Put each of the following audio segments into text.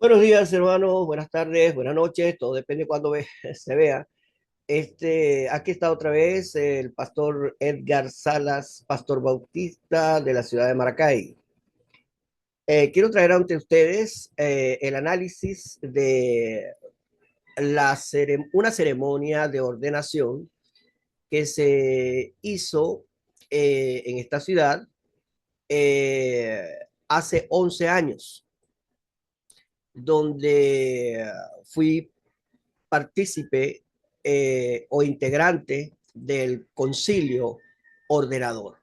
Buenos días, hermanos, buenas tardes, buenas noches, todo depende de cuándo se vea. Aquí está otra vez el pastor Edgar Salas, pastor bautista de la ciudad de Maracay. Quiero traer ante ustedes el análisis de una ceremonia de ordenación que se hizo en esta ciudad eh, hace 11 años, donde fui partícipe o integrante del concilio ordenador.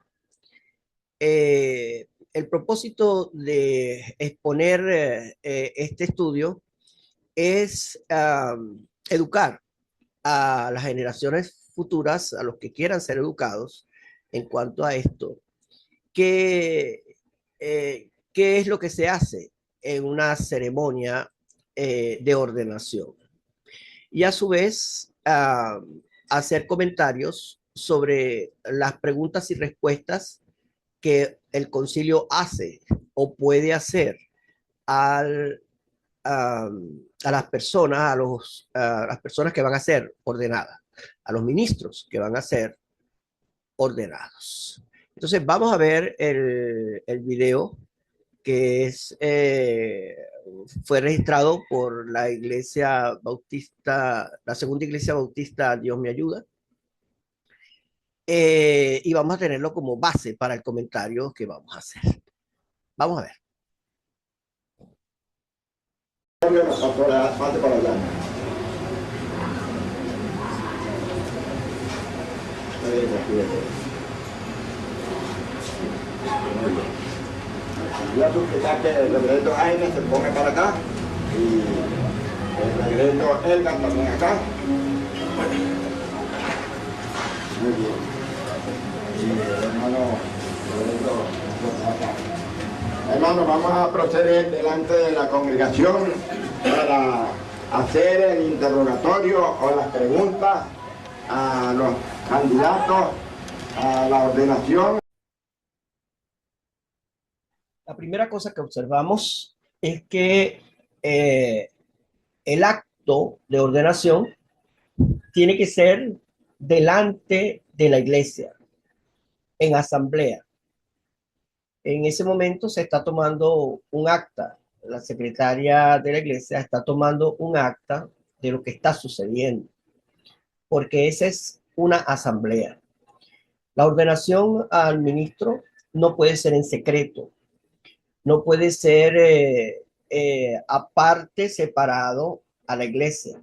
El propósito de exponer este estudio es educar a las generaciones futuras, a los que quieran ser educados en cuanto a esto, qué es lo que se hace en una ceremonia de ordenación y a su vez hacer comentarios sobre las preguntas y respuestas que el concilio hace o puede hacer al, a las personas, a las personas que van a ser ordenadas, a los ministros que van a ser ordenados. Entonces vamos a ver el video que fue registrado por la Iglesia Bautista, la Segunda Iglesia Bautista Dios me ayuda, y vamos a tenerlo como base para el comentario que vamos a hacer. Vamos a ver. Voy a suplicar que el reverendo Jaime se ponga para acá y el reverendo Elgar también acá. Muy bien. Y el hermano reverendo acá. Hermano, vamos a proceder delante de la congregación para hacer el interrogatorio o las preguntas a los candidatos a la ordenación. La primera cosa que observamos es que el acto de ordenación tiene que ser delante de la iglesia, en asamblea. En ese momento se está tomando un acta. La secretaria de la iglesia está tomando un acta de lo que está sucediendo, porque esa es una asamblea. La ordenación al ministro no puede ser en secreto, no puede ser aparte, separado a la iglesia.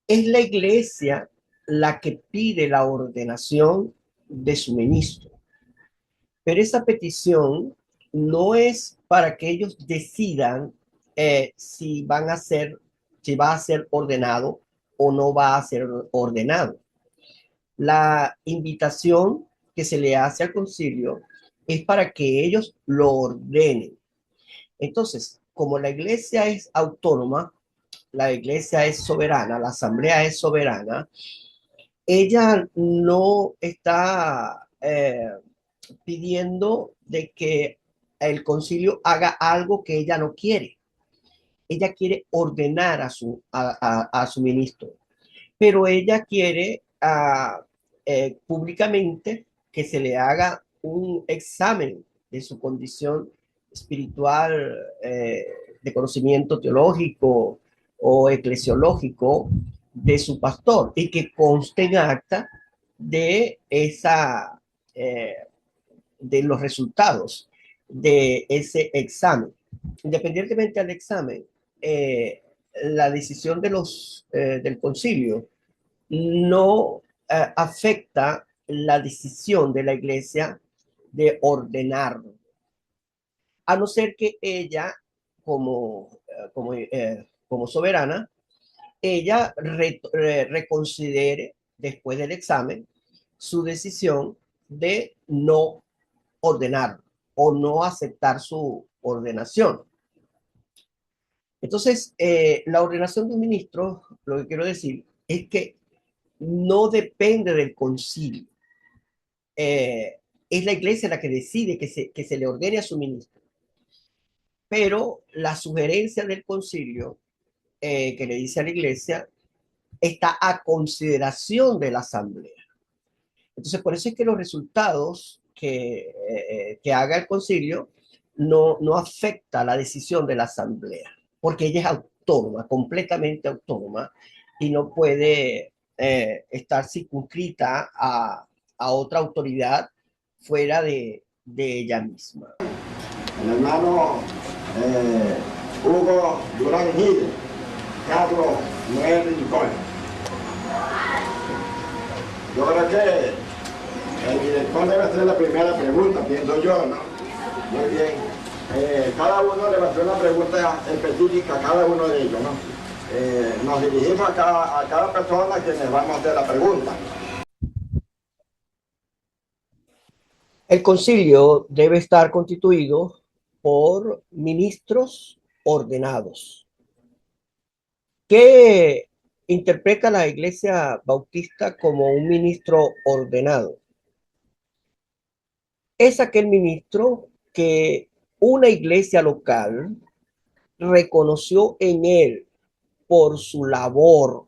Es la iglesia la que pide la ordenación de su ministro, pero esa petición no es para que ellos decidan si va a ser ordenado o no va a ser ordenado. La invitación que se le hace al concilio es para que ellos lo ordenen. Entonces, como la iglesia es autónoma, la iglesia es soberana, la asamblea es soberana, ella no está pidiendo de que el concilio haga algo que ella no quiere. Ella quiere ordenar a su ministro, pero ella quiere públicamente que se le haga un examen de su condición espiritual, de conocimiento teológico o eclesiológico de su pastor y que conste en acta de eh, de los resultados de ese examen. Independientemente del examen, la decisión del concilio no afecta la decisión de la iglesia de ordenarlo, a no ser que ella, como soberana, ella reconsidere después del examen su decisión de no ordenar o no aceptar su ordenación. Entonces, la ordenación de un ministro, lo que quiero decir es que no depende del concilio. Es la iglesia la que decide que se le ordene a su ministro. pero la sugerencia del concilio que le dice a la iglesia está a consideración de la asamblea. Entonces, por eso es que los resultados que haga el concilio no afecta la decisión de la asamblea, porque ella es autónoma, completamente autónoma, y no puede estar circunscrita a otra autoridad fuera de ella misma. El hermano Hugo Durán Gil, Carlos Noel Rincón. Yo creo que el director debe hacer la primera pregunta, pienso yo, ¿no? Muy bien. Cada uno le va a hacer una pregunta específica a cada uno de ellos, ¿no? Nos dirigimos a cada persona que les vamos a hacer la pregunta. El concilio debe estar constituido por ministros ordenados. ¿Qué interpreta la Iglesia Bautista como un ministro ordenado? Es aquel ministro que una iglesia local reconoció en él por su labor,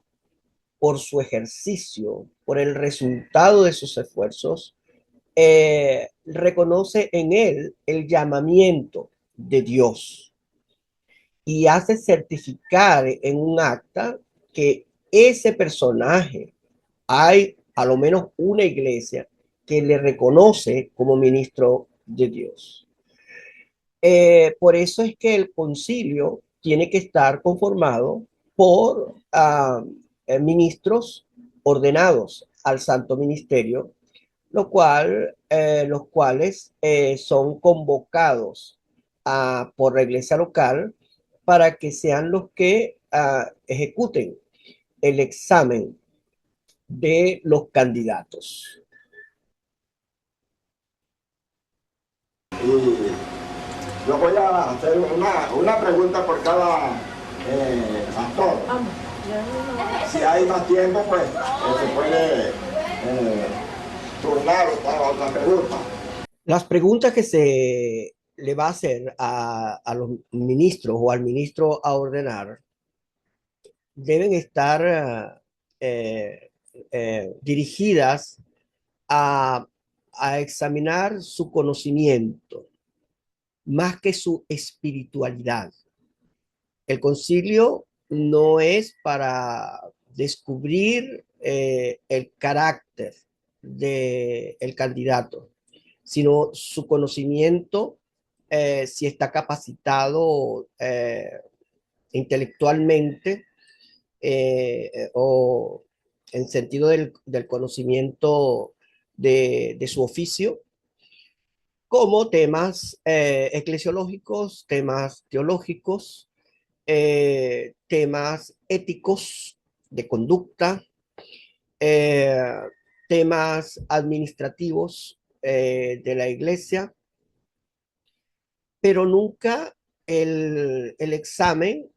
por su ejercicio, por el resultado de sus esfuerzos, reconoce en él el llamamiento de Dios y hace certificar en un acta que ese personaje, hay a lo menos una iglesia que le reconoce como ministro de Dios. Por eso es que el concilio tiene que estar conformado por ministros ordenados al santo ministerio, los cuales son convocados por la iglesia local para que sean los que ejecuten el examen de los candidatos. Y yo voy a hacer una pregunta por cada pastor. Si hay más tiempo, pues se puede turnar otra pregunta. Las preguntas que se le va a hacer a los ministros o al ministro a ordenar deben estar dirigidas a, a examinar su conocimiento más que su espiritualidad. El concilio no es para descubrir el carácter del candidato, sino su conocimiento, si está capacitado intelectualmente o en sentido del conocimiento de su oficio, como temas eclesiológicos, temas teológicos, temas éticos de conducta, eh, temas administrativos de la iglesia, pero nunca el examen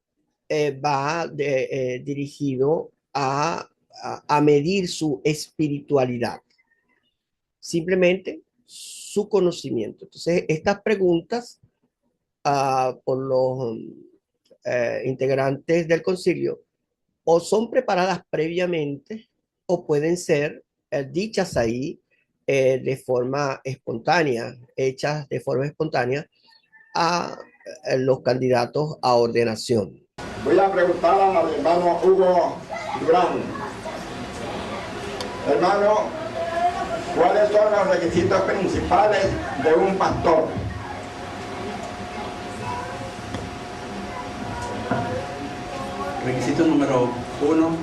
va dirigido a medir su espiritualidad, simplemente su conocimiento. Entonces, estas preguntas por los integrantes del concilio o son preparadas previamente o pueden ser dichas ahí de forma espontánea, hechas de forma espontánea a los candidatos a ordenación. Voy a preguntar al hermano Hugo Durán. Hermano, ¿cuáles son los requisitos principales de un pastor? Requisito número 1,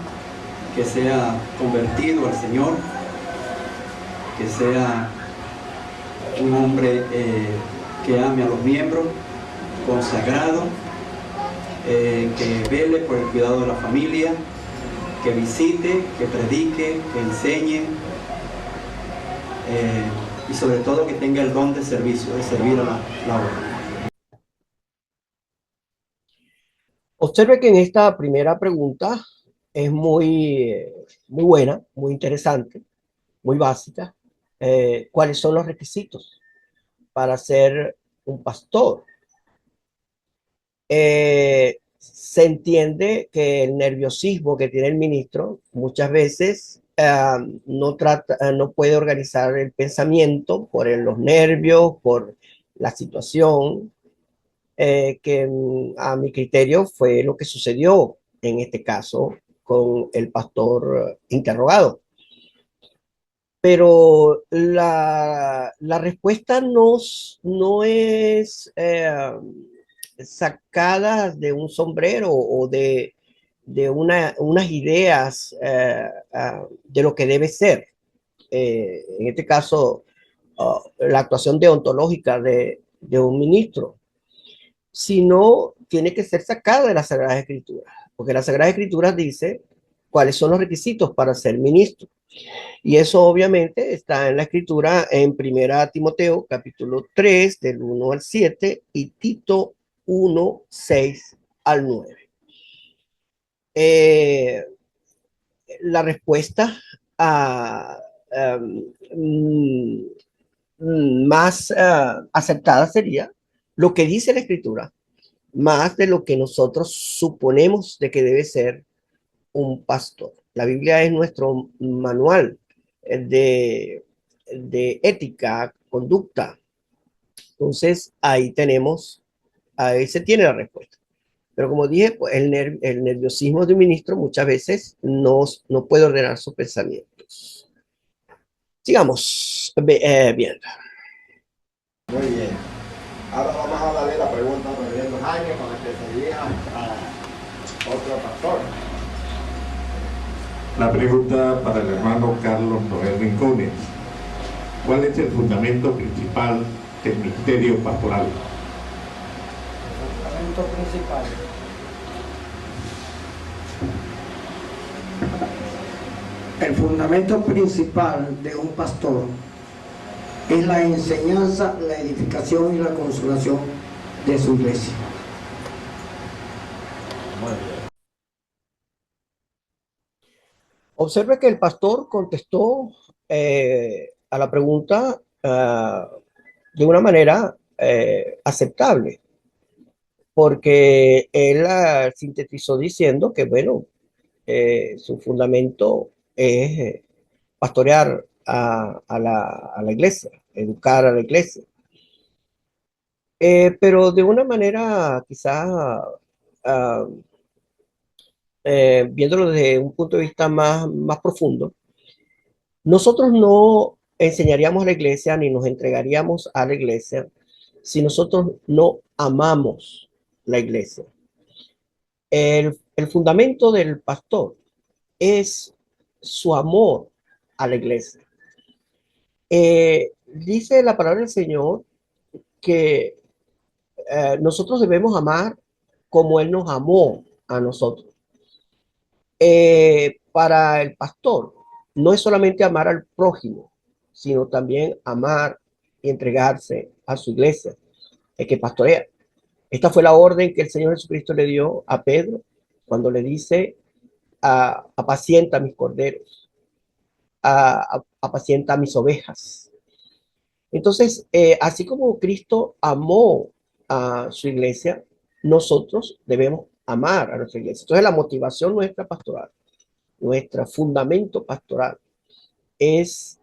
que sea convertido al Señor, que sea un hombre que ame a los miembros, consagrado, que vele por el cuidado de la familia, que visite, que predique, que enseñe, y sobre todo que tenga el don de servicio, de servir a la obra. Observe que en esta primera pregunta es muy buena, muy interesante, muy básica. ¿Cuáles son los requisitos para ser un pastor? Se entiende que el nerviosismo que tiene el ministro muchas veces no puede organizar el pensamiento por los nervios, por la situación, que a mi criterio fue lo que sucedió en este caso con el pastor interrogado. Pero la respuesta no es sacada de un sombrero o de unas ideas de lo que debe ser. En este caso, la actuación deontológica de un ministro, sino tiene que ser sacada de las Sagradas Escrituras, porque las Sagradas Escrituras dice cuáles son los requisitos para ser ministro. Y eso obviamente está en la escritura en Primera Timoteo, capítulo 3, del 1 al 7, y Tito 1, 6 al 9. Eh, la respuesta a, um, más aceptada sería lo que dice la escritura, más de lo que nosotros suponemos de que debe ser un pastor. La Biblia es nuestro manual de ética, conducta. Entonces, ahí se tiene la respuesta. Pero como dije, pues, el nerviosismo de un ministro muchas veces no puede ordenar sus pensamientos. Sigamos viendo. Muy bien. Ahora vamos a darle la pregunta al reverendo Jaime para que se dirija a otro pastor. La pregunta para el hermano Carlos Noel Rincones. ¿Cuál es el fundamento principal del ministerio pastoral? El fundamento principal. El fundamento principal de un pastor es la enseñanza, la edificación y la consolación de su iglesia. Muy bien. Observe que el pastor contestó a la pregunta de una manera aceptable, porque él sintetizó diciendo que, bueno, su fundamento es pastorear a la iglesia, educar a la iglesia. Pero de una manera quizás viéndolo desde un punto de vista más profundo, nosotros no enseñaríamos a la iglesia ni nos entregaríamos a la iglesia si nosotros no amamos la iglesia. El fundamento del pastor es su amor a la iglesia. Dice la palabra del Señor que nosotros debemos amar como Él nos amó a nosotros. Para el pastor, no es solamente amar al prójimo, sino también amar y entregarse a su iglesia, el que pastorea. Esta fue la orden que el Señor Jesucristo le dio a Pedro cuando le dice, apacienta mis corderos, apacienta mis ovejas. Entonces, así como Cristo amó a su iglesia, nosotros debemos amar a nuestra iglesia. Entonces, la motivación nuestra pastoral, nuestro fundamento pastoral es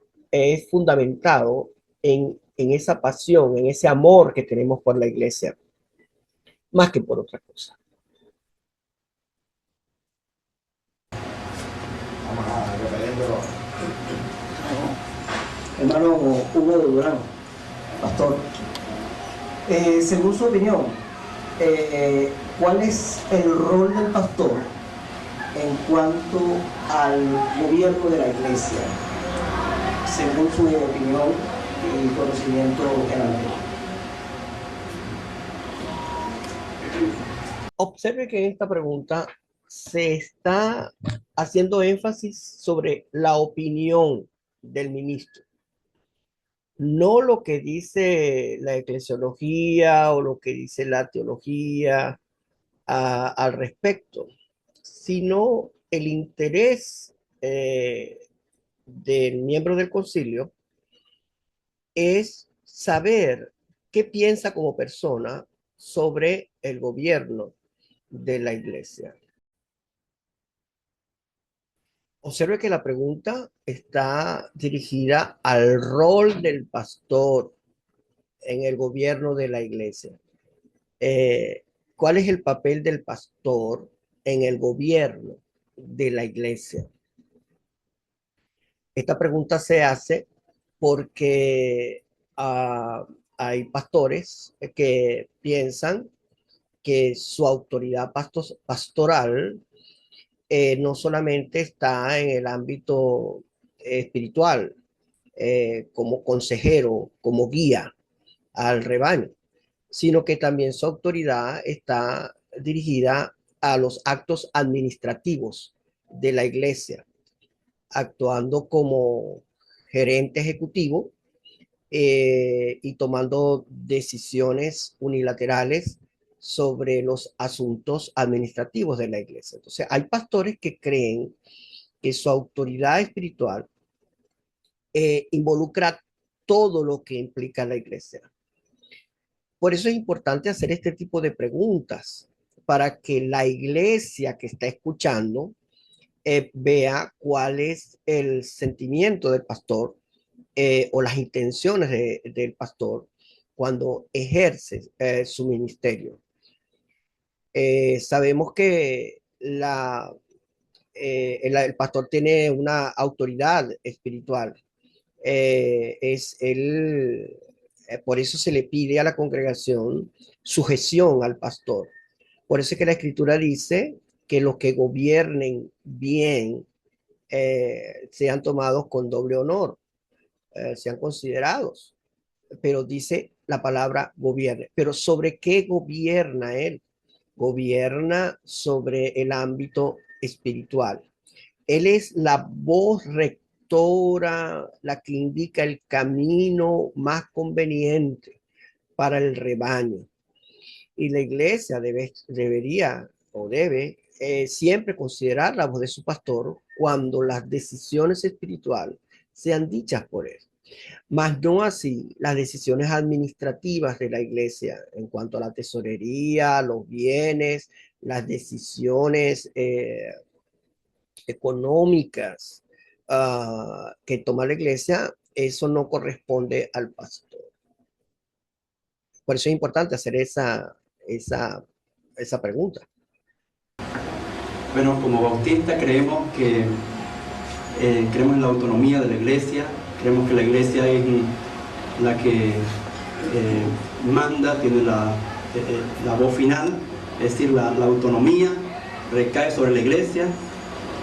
fundamentado en esa pasión, en ese amor que tenemos por la iglesia, más que por otra cosa. Vamos a reverendo. Hermano Hugo Durán, pastor, según su opinión, ¿cuál es el rol del pastor en cuanto al gobierno de la iglesia, según su opinión y conocimiento general? Observe que en esta pregunta se está haciendo énfasis sobre la opinión del ministro, no lo que dice la eclesiología o lo que dice la teología al respecto, sino el interés del miembro del concilio es saber qué piensa como persona sobre el gobierno de la iglesia. Observe que la pregunta está dirigida al rol del pastor en el gobierno de la iglesia. ¿Cuál es el papel del pastor en el gobierno de la iglesia? Esta pregunta se hace porque hay pastores que piensan que su autoridad pastoral no solamente está en el ámbito espiritual, como consejero, como guía al rebaño, sino que también su autoridad está dirigida a los actos administrativos de la iglesia, actuando como gerente ejecutivo y tomando decisiones unilaterales sobre los asuntos administrativos de la iglesia. Entonces, hay pastores que creen que su autoridad espiritual involucra todo lo que implica la iglesia. Por eso es importante hacer este tipo de preguntas para que la iglesia que está escuchando vea cuál es el sentimiento del pastor o las intenciones del pastor cuando ejerce su ministerio. Sabemos que el pastor tiene una autoridad espiritual. Por eso se le pide a la congregación sujeción al pastor. Por eso es que la escritura dice que los que gobiernen bien sean tomados con doble honor, sean considerados. Pero dice la palabra gobierne. Pero ¿sobre qué gobierna él? Gobierna sobre el ámbito espiritual. Él es la voz rectora, la que indica el camino más conveniente para el rebaño. Y la iglesia debería o debe siempre considerar la voz de su pastor cuando las decisiones espirituales sean dichas por él. Más no así las decisiones administrativas de la iglesia en cuanto a la tesorería, los bienes, las decisiones económicas que toma la iglesia, eso no corresponde al pastor. Por eso es importante hacer esa pregunta. Bueno, como bautista creemos creemos en la autonomía de la iglesia, creemos que la iglesia es la que manda, tiene la voz final, es decir, la autonomía recae sobre la iglesia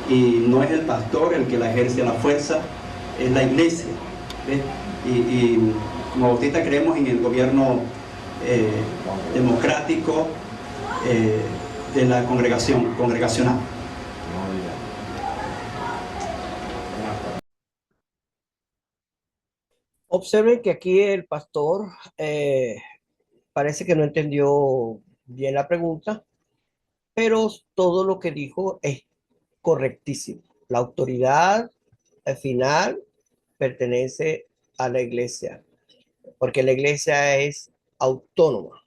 y no es el pastor el que la ejerce a la fuerza, es la iglesia. ¿Ves? Y como bautista creemos en el gobierno democrático de la congregacional. Observen que aquí el pastor parece que no entendió bien la pregunta, pero todo lo que dijo es correctísimo. La autoridad final pertenece a la iglesia, porque la iglesia es autónoma.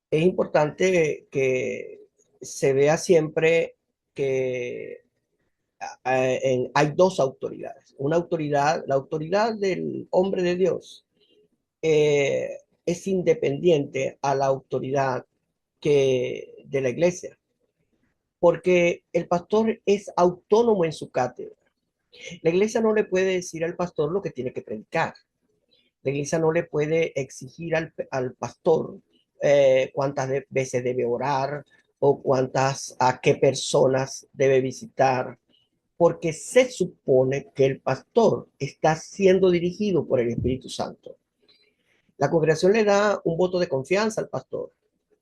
Es importante que se vea siempre que hay dos autoridades. Una autoridad, la autoridad del hombre de Dios, es independiente a la autoridad de la iglesia, porque el pastor es autónomo en su cátedra. La iglesia no le puede decir al pastor lo que tiene que predicar. La iglesia no le puede exigir al pastor cuántas veces debe orar o a qué personas debe visitar, porque se supone que el pastor está siendo dirigido por el Espíritu Santo. La congregación le da un voto de confianza al pastor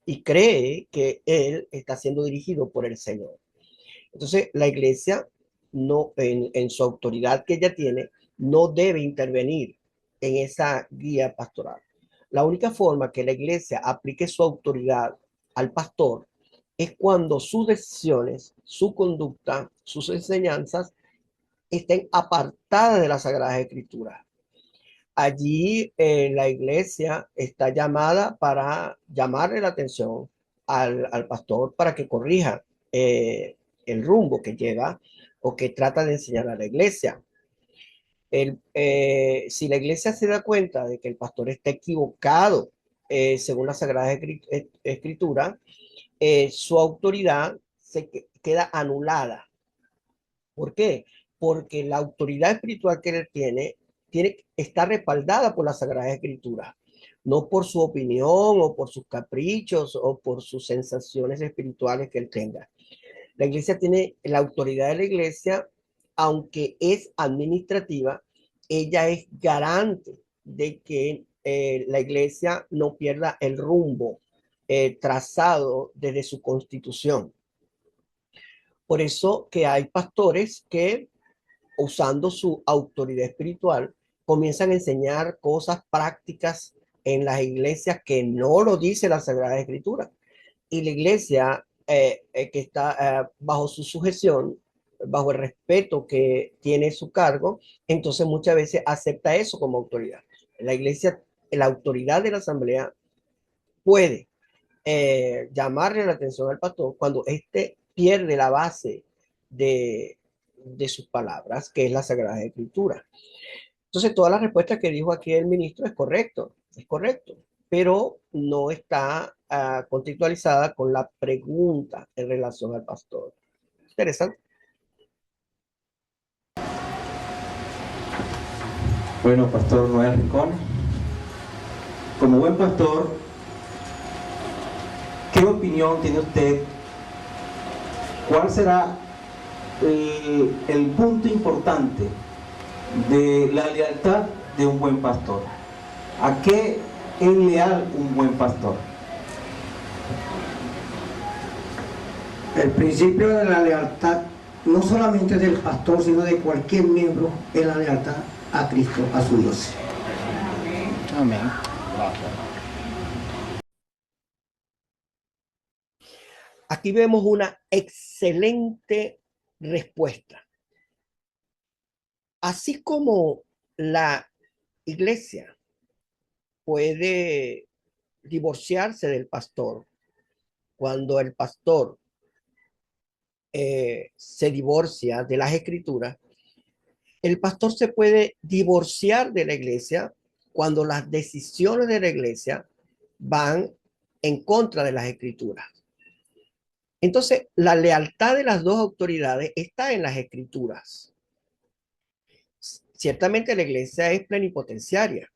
y cree que él está siendo dirigido por el Señor. Entonces, la iglesia, no, en su autoridad que ella tiene, no debe intervenir en esa guía pastoral. La única forma que la iglesia aplique su autoridad al pastor es cuando sus decisiones, su conducta, sus enseñanzas estén apartadas de las Sagradas Escrituras. Allí la iglesia está llamada para llamarle la atención al pastor para que corrija el rumbo que lleva o que trata de enseñar a la iglesia. Si la iglesia se da cuenta de que el pastor está equivocado según la Sagrada Escritura, su autoridad queda anulada. ¿Por qué? Porque la autoridad espiritual que él está respaldada por la Sagrada Escritura, no por su opinión o por sus caprichos o por sus sensaciones espirituales que él tenga. La iglesia tiene la autoridad de la iglesia, aunque es administrativa, ella es garante de que la iglesia no pierda el rumbo trazado desde su constitución. Por eso que hay pastores que, usando su autoridad espiritual, comienzan a enseñar cosas prácticas en las iglesias que no lo dice la Sagrada Escritura. Y la iglesia que está bajo su sujeción, bajo el respeto que tiene su cargo, entonces muchas veces acepta eso como autoridad. La iglesia, la autoridad de la asamblea puede llamarle la atención al pastor cuando éste pierde la base de sus palabras, que es la Sagrada Escritura. Entonces, toda la respuesta que dijo aquí el ministro es correcto, pero no está contextualizada con la pregunta en relación al pastor. Interesante. Bueno, Pastor Noel Rincón, como buen pastor, ¿qué opinión tiene usted? ¿Cuál será el punto importante de la lealtad de un buen pastor? ¿A qué es leal un buen pastor? El principio de la lealtad, no solamente del pastor, sino de cualquier miembro, es la lealtad a Cristo, a su Dios. Amén. Aquí vemos una excelente respuesta. Así como la iglesia puede divorciarse del pastor cuando el pastor se divorcia de las escrituras, el pastor se puede divorciar de la iglesia cuando las decisiones de la iglesia van en contra de las escrituras. Entonces, la lealtad de las dos autoridades está en las escrituras. Ciertamente la iglesia es plenipotenciaria.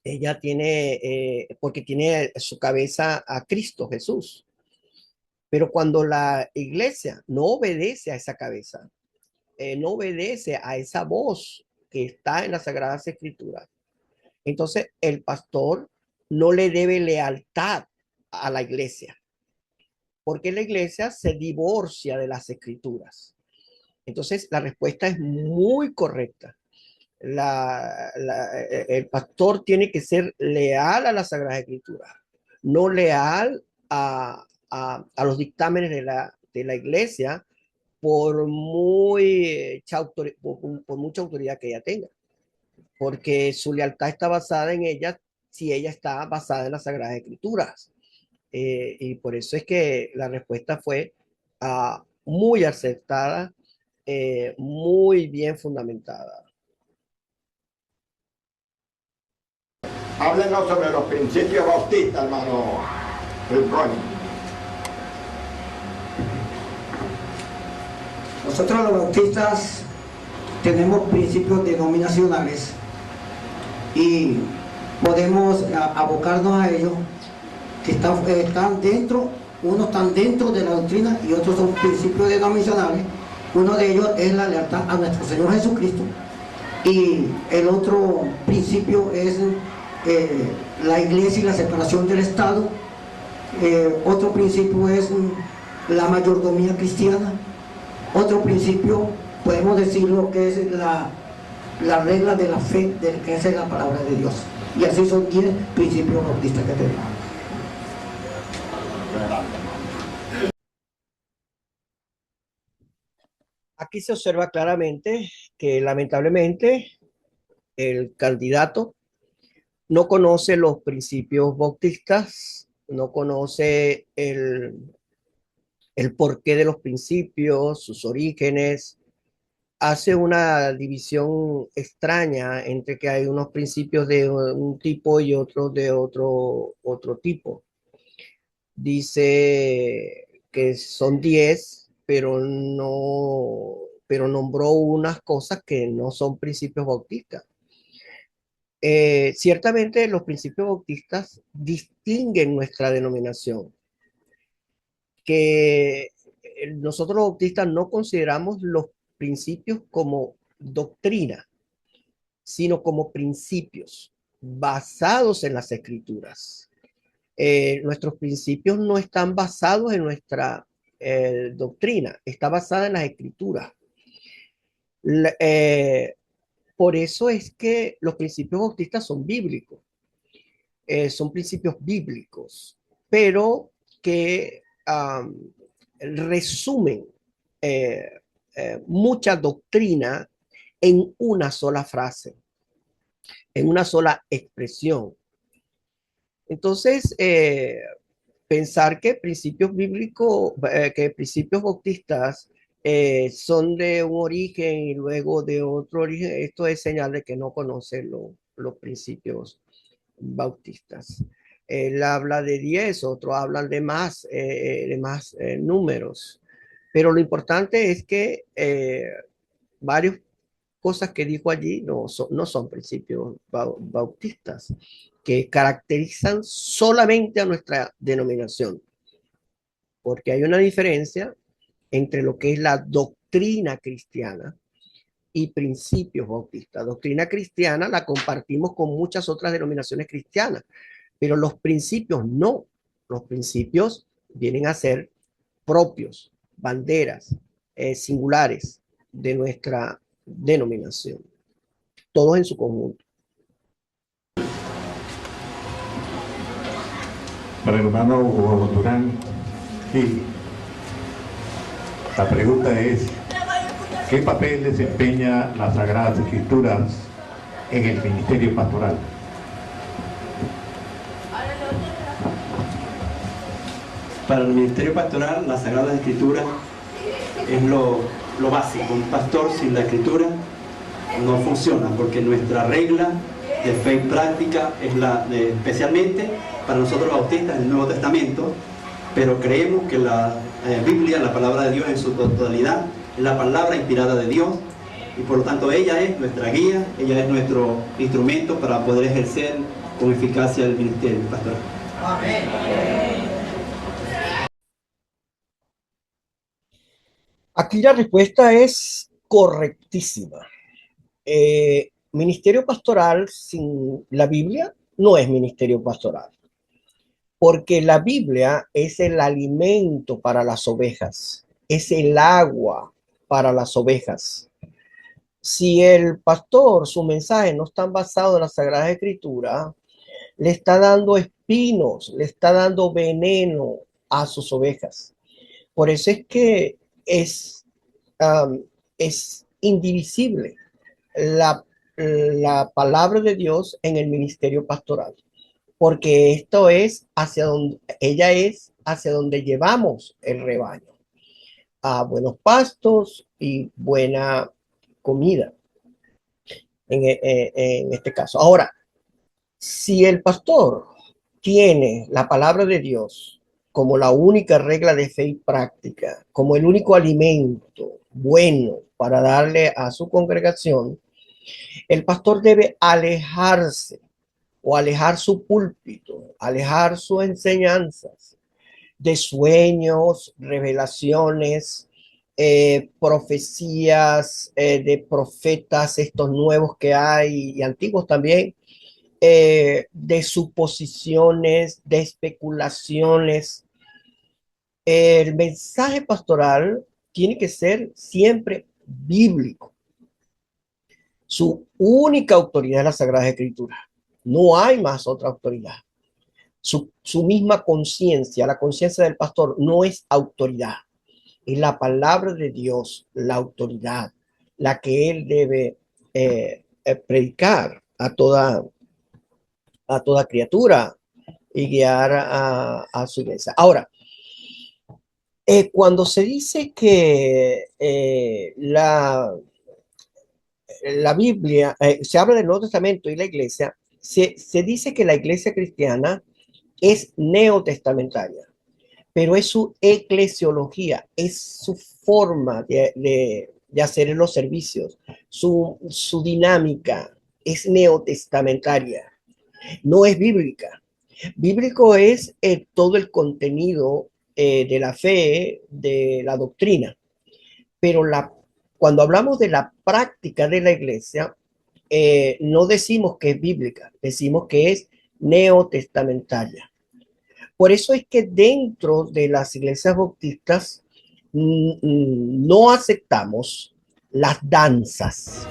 Ella tiene, porque tiene su cabeza a Cristo Jesús. Pero cuando la iglesia no obedece a esa cabeza, no obedece a esa voz que está en las Sagradas Escrituras, entonces el pastor no le debe lealtad a la iglesia, porque la iglesia se divorcia de las Escrituras. Entonces la respuesta es muy correcta. El pastor tiene que ser leal a las Sagradas Escrituras, no leal a los dictámenes de la iglesia por mucha autoridad que ella tenga, porque su lealtad está basada en ella si ella está basada en las Sagradas Escrituras. Y por eso es que la respuesta fue muy acertada, muy bien fundamentada. Háblenos sobre los principios bautistas, hermano Rincón. Nosotros los bautistas tenemos principios denominacionales y podemos abocarnos a ellos, que están dentro, unos están dentro de la doctrina y otros son principios denominacionales. Uno de ellos es la lealtad a nuestro Señor Jesucristo y el otro principio es la iglesia y la separación del Estado. Otro principio es la mayordomía cristiana. Otro principio, podemos decirlo, que es la regla de la fe, que es la palabra de Dios. Y así son 10 principios bautistas que tenemos. Aquí se observa claramente que lamentablemente el candidato no conoce los principios bautistas, no conoce el porqué de los principios, sus orígenes, hace una división extraña entre que hay unos principios de un tipo y otros de otro tipo. Dice que son 10, pero nombró unas cosas que no son principios bautistas. Ciertamente los principios bautistas distinguen nuestra denominación, que nosotros los bautistas no consideramos los principios como doctrina, sino como principios basados en las escrituras. Nuestros principios no están basados en nuestra doctrina, está basada en las escrituras. La, por eso es que los principios bautistas son bíblicos, son principios bíblicos, pero que resumen mucha doctrina en una sola frase, en una sola expresión. Entonces, pensar que principios bíblicos, que principios bautistas son de un origen y luego de otro origen, esto es señal de que no conoce los principios bautistas. Él habla de 10, otros hablan de más números. Pero lo importante es que varias cosas que dijo allí no son principios bautistas, que caracterizan solamente a nuestra denominación, porque hay una diferencia entre lo que es la doctrina cristiana y principios bautistas. Doctrina cristiana la compartimos con muchas otras denominaciones cristianas, pero los principios no. Los principios vienen a ser propios, banderas singulares de nuestra denominación, todos en su conjunto. Para el hermano Hugo Durán Gil, la pregunta es: ¿qué papel desempeña las Sagradas Escrituras en el ministerio pastoral? Para el ministerio pastoral, las Sagradas Escrituras es lo básico. Un pastor sin la Escritura no funciona, porque nuestra regla de fe y práctica es especialmente para nosotros bautistas, el Nuevo Testamento, pero creemos que la Biblia, la palabra de Dios en su totalidad, es la palabra inspirada de Dios, y por lo tanto ella es nuestra guía, ella es nuestro instrumento para poder ejercer con eficacia el ministerio pastoral. Amén. Aquí la respuesta es correctísima. Ministerio pastoral sin la Biblia no es ministerio pastoral, porque la Biblia es el alimento para las ovejas, es el agua para las ovejas. Si el pastor, su mensaje no está basado en las Sagradas Escrituras, le está dando espinos, le está dando veneno a sus ovejas. Por eso es que es indivisible la palabra de Dios en el ministerio pastoral, porque esto es ella es hacia donde llevamos el rebaño, a buenos pastos y buena comida, en este caso. Ahora, si el pastor tiene la palabra de Dios como la única regla de fe y práctica, como el único alimento bueno para darle a su congregación, el pastor debe alejarse o alejar su púlpito, alejar sus enseñanzas de sueños, revelaciones, profecías de profetas, estos nuevos que hay y antiguos también, de suposiciones, de especulaciones. El mensaje pastoral tiene que ser siempre bíblico. Su única autoridad es la Sagrada Escritura. No hay más otra autoridad. Su misma conciencia, la conciencia del pastor, no es autoridad. Es la palabra de Dios, la autoridad, la que él debe predicar a toda criatura y guiar a su iglesia. Ahora, cuando se dice que la Biblia, se habla del Nuevo Testamento y la iglesia, se dice que la iglesia cristiana es neotestamentaria, pero es su eclesiología, es su forma de hacer los servicios, su dinámica es neotestamentaria, no es bíblica. Bíblico es todo el contenido de la fe, de la doctrina, pero cuando hablamos de la práctica de la iglesia, no decimos que es bíblica, decimos que es neotestamentaria. Por eso es que dentro de las iglesias bautistas no aceptamos las danzas.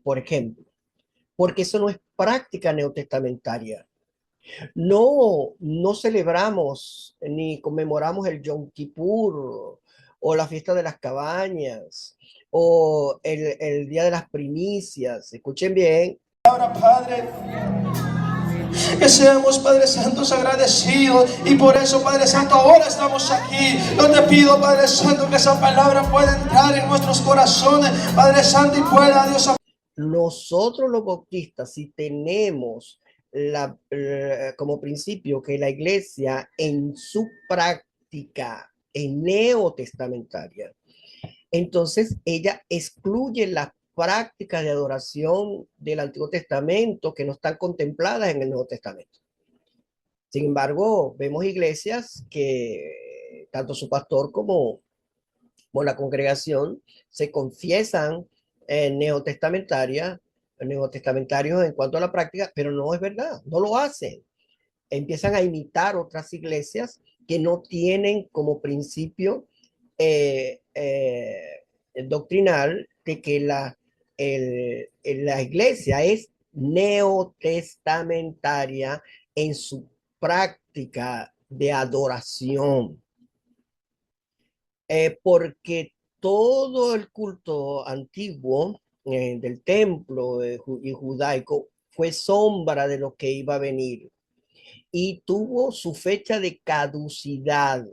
Por ejemplo, porque eso no es práctica neotestamentaria. No celebramos ni conmemoramos el Yom Kippur o la fiesta de las cabañas o el día de las primicias. Escuchen bien. Ahora, Padre, que seamos, Padre Santo, agradecidos, y por eso, Padre Santo, ahora estamos aquí. Yo te pido, Padre Santo, que esa palabra pueda entrar en nuestros corazones, Padre Santo, y pueda, Dios. Nosotros los bautistas, si tenemos como principio que la iglesia en su práctica es neotestamentaria, entonces ella excluye las prácticas de adoración del Antiguo Testamento que no están contempladas en el Nuevo Testamento. Sin embargo, vemos iglesias que tanto su pastor como la congregación se confiesan neotestamentarios en cuanto a la práctica, pero no es verdad, no lo hacen. Empiezan a imitar otras iglesias que no tienen como principio doctrinal de que la iglesia es neotestamentaria en su práctica de adoración. Porque todo el culto antiguo del templo y judaico fue sombra de lo que iba a venir y tuvo su fecha de caducidad.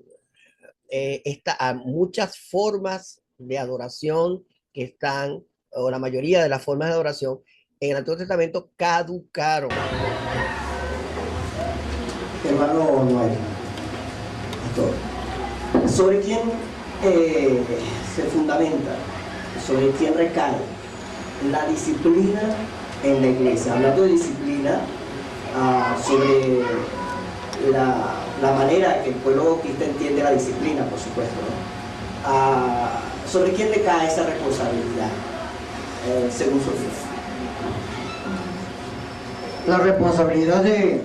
Muchas formas de adoración que están, o la mayoría de las formas de adoración en el Antiguo Testamento caducaron. Hermano Noel, ¿sobre quién se fundamenta, sobre quién recae la disciplina en la iglesia? Hablando de disciplina, sobre la manera que el pueblo bautista entiende la disciplina, por supuesto, ¿no? ¿Sobre quién le cae esa responsabilidad, según su fe? La responsabilidad de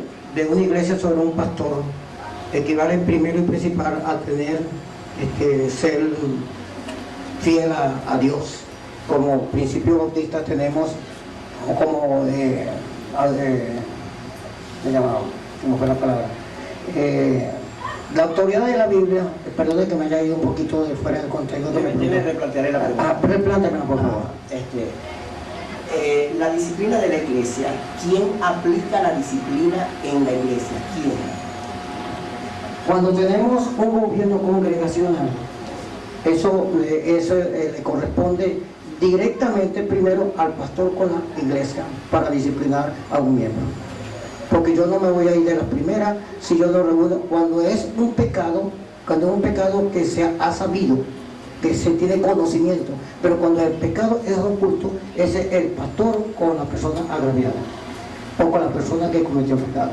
una iglesia sobre un pastor equivale primero y principal a tener ser fiel a Dios. Como principio bautista tenemos como ¿cómo fue la palabra? La autoridad de la Biblia, perdón que me haya ido un poquito de fuera del contexto. Replantearé la pregunta. Replantéamela, por favor. La disciplina de la iglesia, ¿quién aplica la disciplina en la iglesia? ¿Quién? Cuando tenemos un gobierno congregacional, eso le corresponde directamente primero al pastor con la iglesia para disciplinar a un miembro. Porque yo no me voy a ir de la primera si yo no reúno. Cuando es un pecado que se ha sabido, que se tiene conocimiento, pero cuando el pecado es oculto, ese es el pastor con la persona agraviada o con la persona que cometió pecado.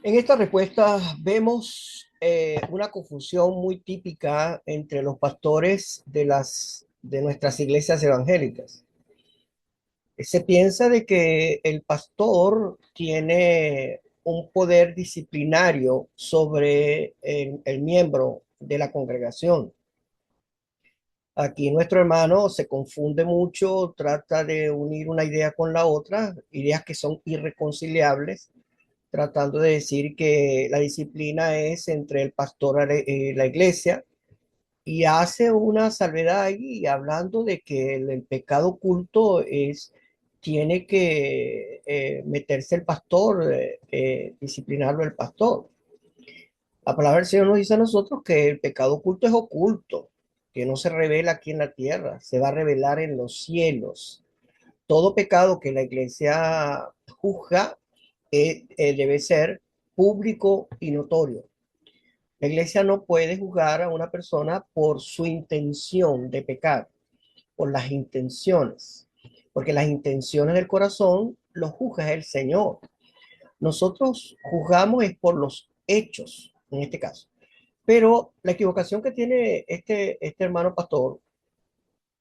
En esta respuesta vemos una confusión muy típica entre los pastores de nuestras iglesias evangélicas. Se piensa de que el pastor tiene un poder disciplinario sobre el miembro de la congregación. Aquí nuestro hermano se confunde mucho, trata de unir una idea con la otra, ideas que son irreconciliables, tratando de decir que la disciplina es entre el pastor y la iglesia, y hace una salvedad ahí hablando de que el pecado oculto tiene que meterse el pastor, disciplinarlo el pastor. La palabra del Señor nos dice a nosotros que el pecado oculto es oculto, que no se revela aquí en la tierra, se va a revelar en los cielos. Todo pecado que la iglesia juzga debe ser público y notorio. La iglesia no puede juzgar a una persona por su intención de pecar, por las intenciones, porque las intenciones del corazón los juzga el Señor. Nosotros juzgamos es por los hechos, en este caso. Pero la equivocación que tiene este hermano pastor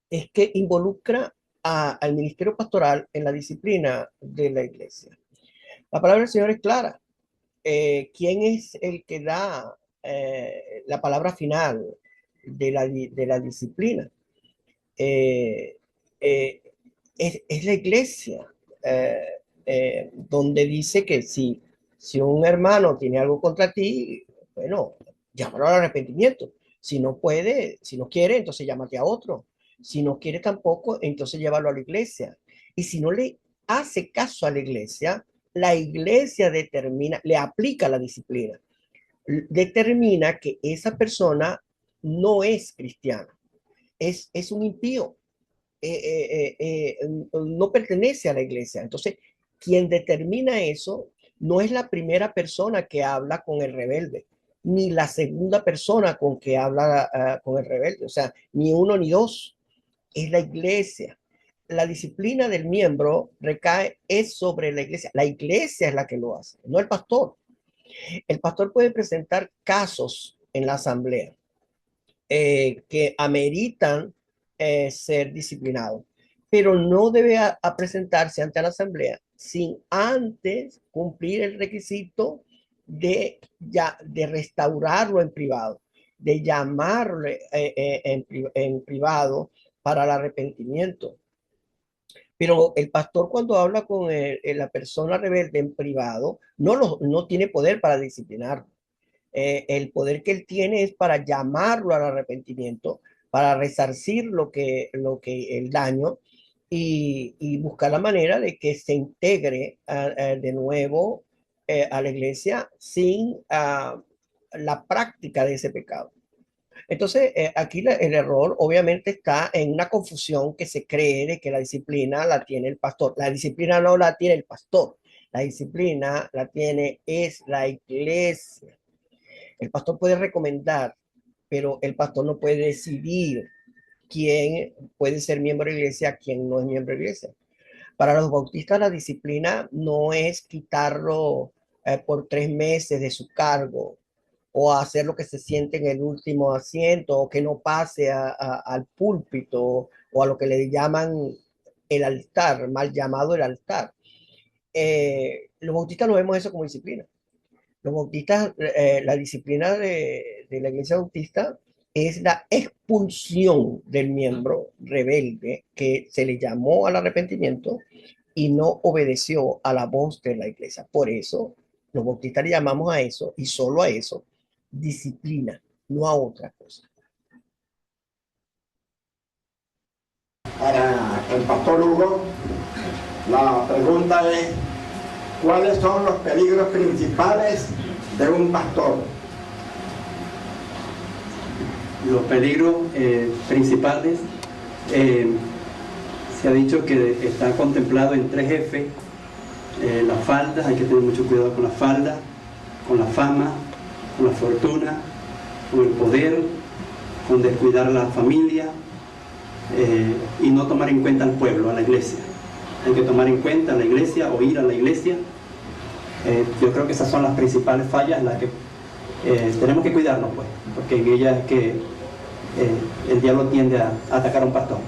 es que involucra al ministerio pastoral en la disciplina de la iglesia. La palabra del Señor es clara. ¿Quién es el que da la palabra final de la disciplina? Eh, eh, es la iglesia, donde dice que si un hermano tiene algo contra ti, bueno, llámalo al arrepentimiento. Si no puede, si no quiere, entonces llámate a otro. Si no quiere tampoco, entonces llévalo a la iglesia. Y si no le hace caso a la iglesia determina, le aplica la disciplina, determina que esa persona no es cristiana, es un impío, no pertenece a la iglesia. Entonces, quien determina eso no es la primera persona que habla con el rebelde, ni la segunda persona con que habla con el rebelde, o sea, ni uno ni dos, es la iglesia. La disciplina del miembro recae es sobre la iglesia es la que lo hace, no el pastor. El pastor puede presentar casos en la asamblea que ameritan ser disciplinado, pero no debe presentarse ante la asamblea sin antes cumplir el requisito de restaurarlo en privado, de llamarle en privado para el arrepentimiento. Pero el pastor cuando habla con la persona rebelde en privado, no tiene poder para disciplinarlo. El poder que él tiene es para llamarlo al arrepentimiento, para resarcir el daño y buscar la manera de que se integre de nuevo a la iglesia sin la práctica de ese pecado. Entonces, aquí el error obviamente está en una confusión que se cree de que la disciplina la tiene el pastor. La disciplina no la tiene el pastor, la disciplina la tiene es la iglesia. El pastor puede recomendar, pero el pastor no puede decidir quién puede ser miembro de la iglesia, quién no es miembro de la iglesia. Para los bautistas la disciplina no es quitarlo por 3 meses de su cargo o hacer lo que se siente en el último asiento o que no pase al púlpito o a lo que le llaman el altar, mal llamado el altar. Los bautistas no vemos eso como disciplina. Los bautistas, la disciplina de la iglesia bautista es la expulsión del miembro rebelde que se le llamó al arrepentimiento y no obedeció a la voz de la iglesia. Por eso, los bautistas le llamamos a eso, y solo a eso, disciplina, no a otra cosa. Para el pastor Hugo, la pregunta es: ¿cuáles son los peligros principales de un pastor? Los peligros principales, se ha dicho que está contemplado en 3 F. La falda, hay que tener mucho cuidado con la falda, con la fama, con la fortuna, con el poder, con descuidar a la familia y no tomar en cuenta al pueblo, a la iglesia. Hay que tomar en cuenta a la iglesia o ir a la iglesia. Yo creo que esas son las principales fallas, las que tenemos que cuidarnos, pues, porque en ellas es que el diablo tiende a atacar a un pastor.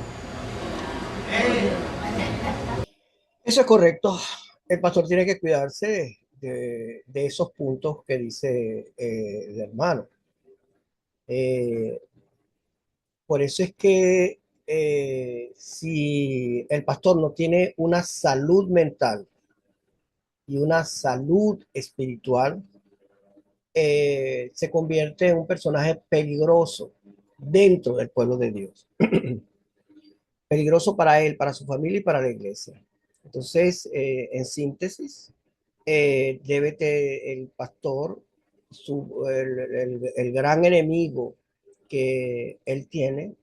Eso es correcto. El pastor tiene que cuidarse de esos puntos que dice el hermano. Por eso es que si el pastor no tiene una salud mental y una salud espiritual, se convierte en un personaje peligroso dentro del pueblo de Dios. Peligroso para él, para su familia y para la iglesia. Entonces, en síntesis, el pastor, el gran enemigo que él tiene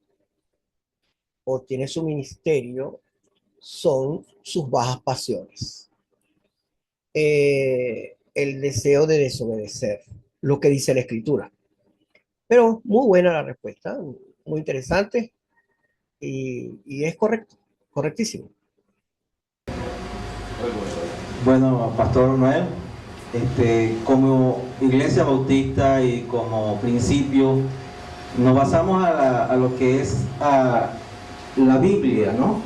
o tiene su ministerio son sus bajas pasiones. El deseo de desobedecer lo que dice la escritura. Pero muy buena la respuesta, muy interesante y es correcto, correctísimo. Bueno, Pastor Noel, como Iglesia Bautista y como principio, nos basamos a lo que es la Biblia, ¿no?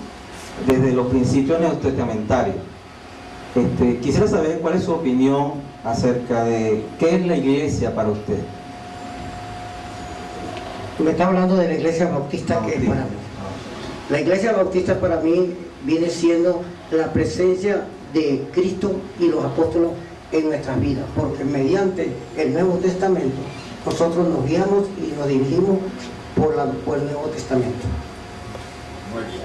Desde los principios neotestamentarios. Quisiera saber cuál es su opinión acerca de qué es la iglesia para usted. Me está hablando de la iglesia bautista, que es para mí. La iglesia bautista para mí viene siendo la presencia de Cristo y los apóstoles en nuestras vidas, porque mediante el Nuevo Testamento nosotros nos guiamos y nos dirigimos por el Nuevo Testamento. Muy bien.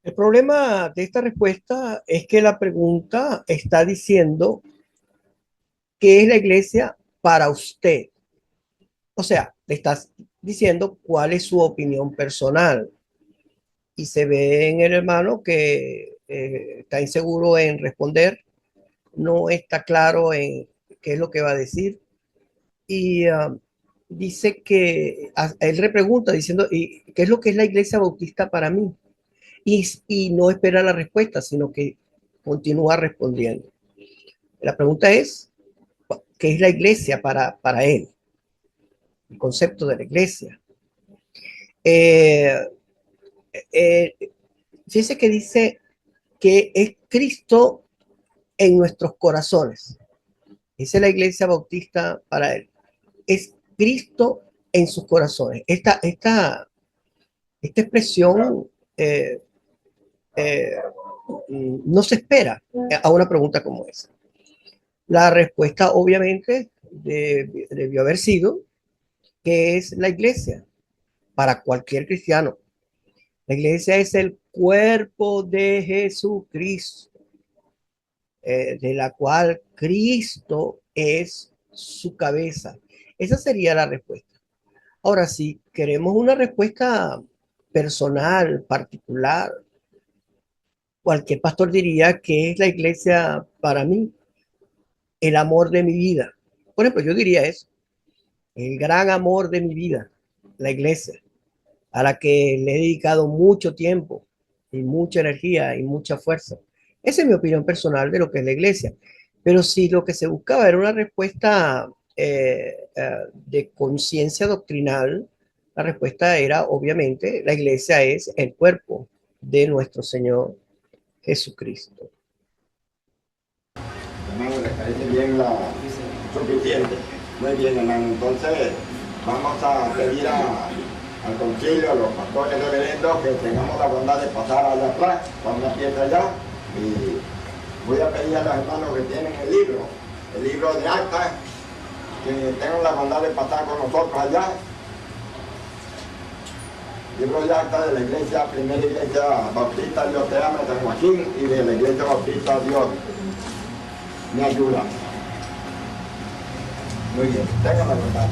El problema de esta respuesta es que la pregunta está diciendo qué es la iglesia para usted. O sea, le estás diciendo cuál es su opinión personal. Y se ve en el hermano que está inseguro en responder, no está claro en qué es lo que va a decir. Y dice que él repregunta diciendo, ¿y qué es lo que es la iglesia bautista para mí? Y no espera la respuesta, sino que continúa respondiendo. La pregunta es, ¿qué es la iglesia para él? El concepto de la iglesia. Fíjese que dice que es Cristo en nuestros corazones. Esa es la iglesia bautista para él. Es Cristo en sus corazones. Esta expresión no se espera a una pregunta como esa. La respuesta obviamente debió haber sido que es la iglesia para cualquier cristiano. La iglesia es el cuerpo de Jesucristo, de la cual Cristo es su cabeza. Esa sería la respuesta. Ahora, si queremos una respuesta personal, particular, cualquier pastor diría que es la iglesia para mí, el amor de mi vida. Por ejemplo, yo diría eso, el gran amor de mi vida, la iglesia, a la que le he dedicado mucho tiempo y mucha energía y mucha fuerza. Esa es mi opinión personal de lo que es la iglesia. Pero si lo que se buscaba era una respuesta de conciencia doctrinal, la respuesta era, obviamente, la iglesia es el cuerpo de nuestro Señor Jesucristo. Hermano, ¿les parece bien la suficiente? Muy bien, hermano. Entonces, vamos a pedir al concilio, a los pastores reverendos, que tengamos la bondad de pasar allá atrás, cuando empiece allá. Y voy a pedir a los hermanos que tienen el libro de actas, que tengan la bondad de pasar con nosotros allá. Libro de actas de la iglesia, primera iglesia bautista Dios te ama, San Joaquín, y de la iglesia bautista Dios me ayuda. Muy bien, tengan la bondad.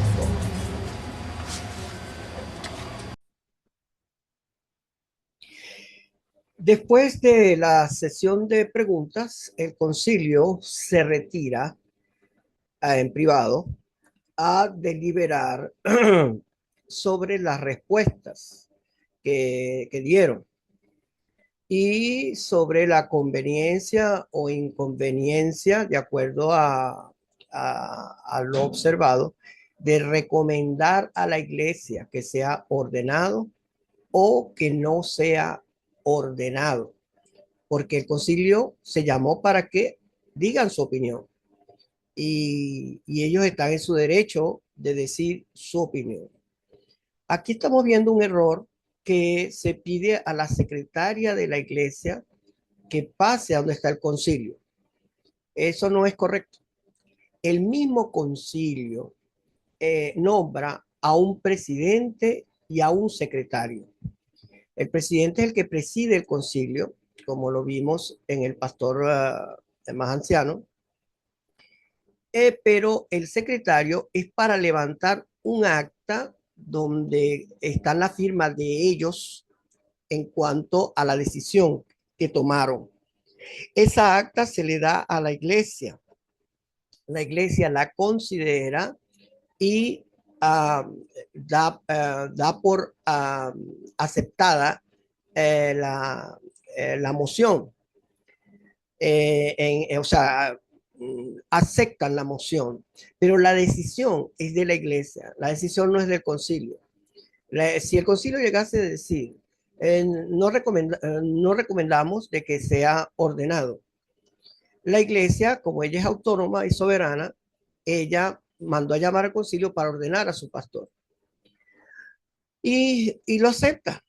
Después de la sesión de preguntas, el concilio se retira en privado a deliberar sobre las respuestas que dieron y sobre la conveniencia o inconveniencia, de acuerdo a lo observado, de recomendar a la iglesia que sea ordenado o que no sea ordenado, porque el concilio se llamó para que digan su opinión. y ellos están en su derecho de decir su opinión. Aquí estamos viendo un error que se pide a la secretaria de la iglesia que pase a donde está el concilio. Eso no es correcto. El mismo concilio nombra a un presidente y a un secretario. El presidente es el que preside el concilio, como lo vimos en el pastor más anciano, pero el secretario es para levantar un acta donde están las firmas de ellos en cuanto a la decisión que tomaron. Esa acta se le da a la iglesia. La iglesia la considera y da por aceptada la moción. O sea, aceptan la moción, pero la decisión es de la iglesia, la decisión no es del concilio. Si el concilio llegase a decir, no recomendamos de que sea ordenado, la iglesia, como ella es autónoma y soberana, ella mandó a llamar al concilio para ordenar a su pastor. Y lo acepta.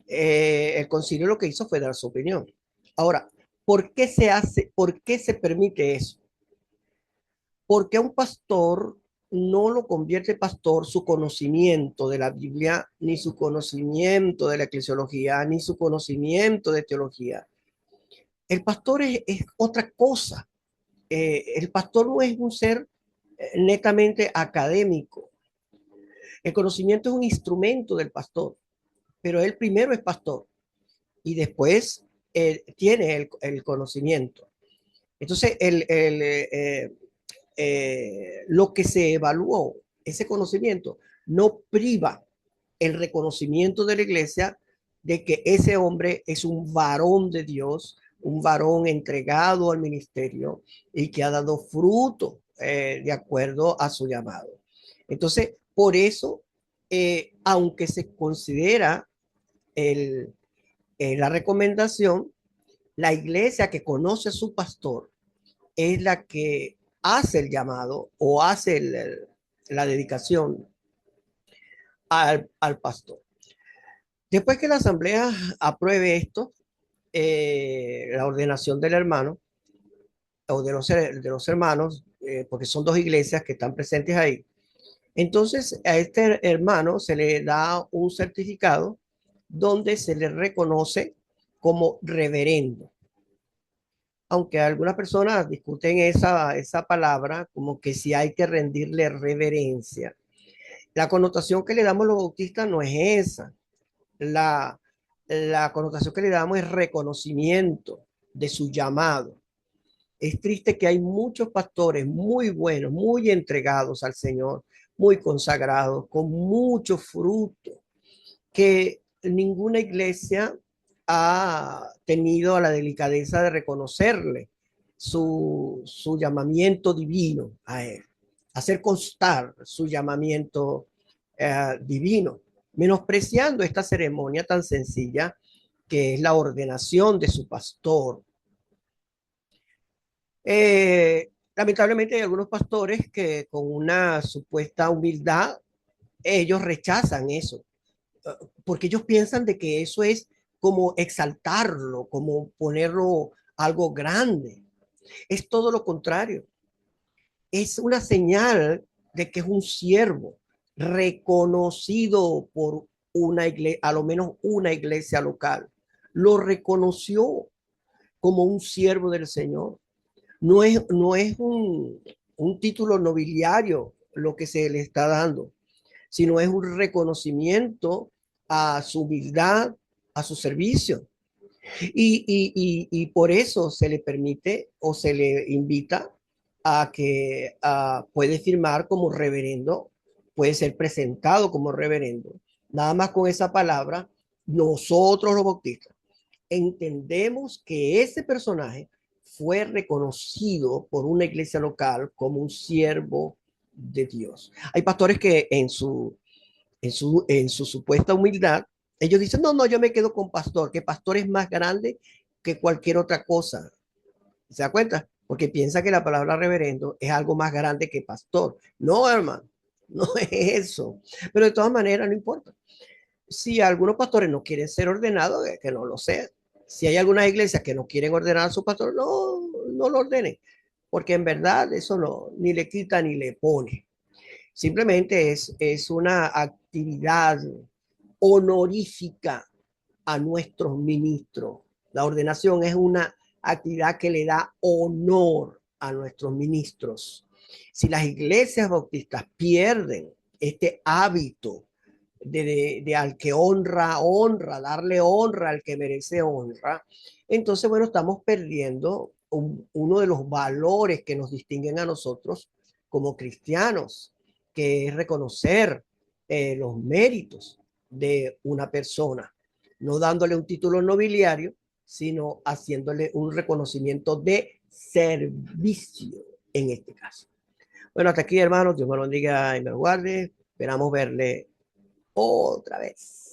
El concilio lo que hizo fue dar su opinión. Ahora, ¿por qué se hace, por qué se permite eso? Porque a un pastor no lo convierte pastor su conocimiento de la Biblia, ni su conocimiento de la eclesiología, ni su conocimiento de teología. El pastor es otra cosa. El pastor no es un ser netamente académico. El conocimiento es un instrumento del pastor, pero él primero es pastor y después tiene el conocimiento. Entonces, lo que se evaluó, ese conocimiento, no priva el reconocimiento de la iglesia de que ese hombre es un varón de Dios, un varón entregado al ministerio y que ha dado fruto de acuerdo a su llamado. Entonces, por eso, aunque se considera la recomendación, la iglesia que conoce a su pastor es la que hace el llamado o hace la dedicación al pastor. Después que la asamblea apruebe esto, la ordenación del hermano o de los hermanos, porque son dos iglesias que están presentes ahí, entonces a este hermano se le da un certificado donde se le reconoce como reverendo. Aunque algunas personas discuten esa palabra como que si hay que rendirle reverencia. La connotación que le damos los bautistas no es esa. La connotación que le damos es reconocimiento de su llamado. Es triste que hay muchos pastores muy buenos, muy entregados al Señor, muy consagrados, con mucho fruto, que ninguna iglesia ha tenido la delicadeza de reconocerle su llamamiento divino a él, hacer constar su llamamiento divino, menospreciando esta ceremonia tan sencilla que es la ordenación de su pastor. Lamentablemente hay algunos pastores que con una supuesta humildad, ellos rechazan eso, porque ellos piensan de que eso es como exaltarlo, como ponerlo algo grande. Es todo lo contrario. Es una señal de que es un siervo reconocido por una iglesia, a lo menos una iglesia local. Lo reconoció como un siervo del Señor. No es un título nobiliario lo que se le está dando, sino es un reconocimiento a su humildad, a su servicio. Y por eso se le permite o se le invita a que puede firmar como reverendo, puede ser presentado como reverendo. Nada más con esa palabra, nosotros los bautistas entendemos que ese personaje fue reconocido por una iglesia local como un siervo de Dios. Hay pastores que en su supuesta humildad, ellos dicen, no, yo me quedo con pastor, que pastor es más grande que cualquier otra cosa. ¿Se da cuenta? porque piensa que la palabra reverendo es algo más grande que pastor. No, hermano, no es eso. Pero de todas maneras, no importa. Si algunos pastores no quieren ser ordenados, que no lo sean. Si hay algunas iglesias que no quieren ordenar a su pastor, no lo ordenen, porque en verdad eso no, ni le quita ni le pone. Simplemente es una actividad honorífica a nuestros ministros. La ordenación es una actividad que le da honor a nuestros ministros. Si las iglesias bautistas pierden este hábito de al que honra, darle honra al que merece honra, entonces, bueno, estamos perdiendo uno de los valores que nos distinguen a nosotros como cristianos, que es reconocer los méritos de una persona, no dándole un título nobiliario, sino haciéndole un reconocimiento de servicio en este caso. Bueno, hasta aquí, hermanos. Dios me lo bendiga y me lo guarde. Esperamos verle otra vez.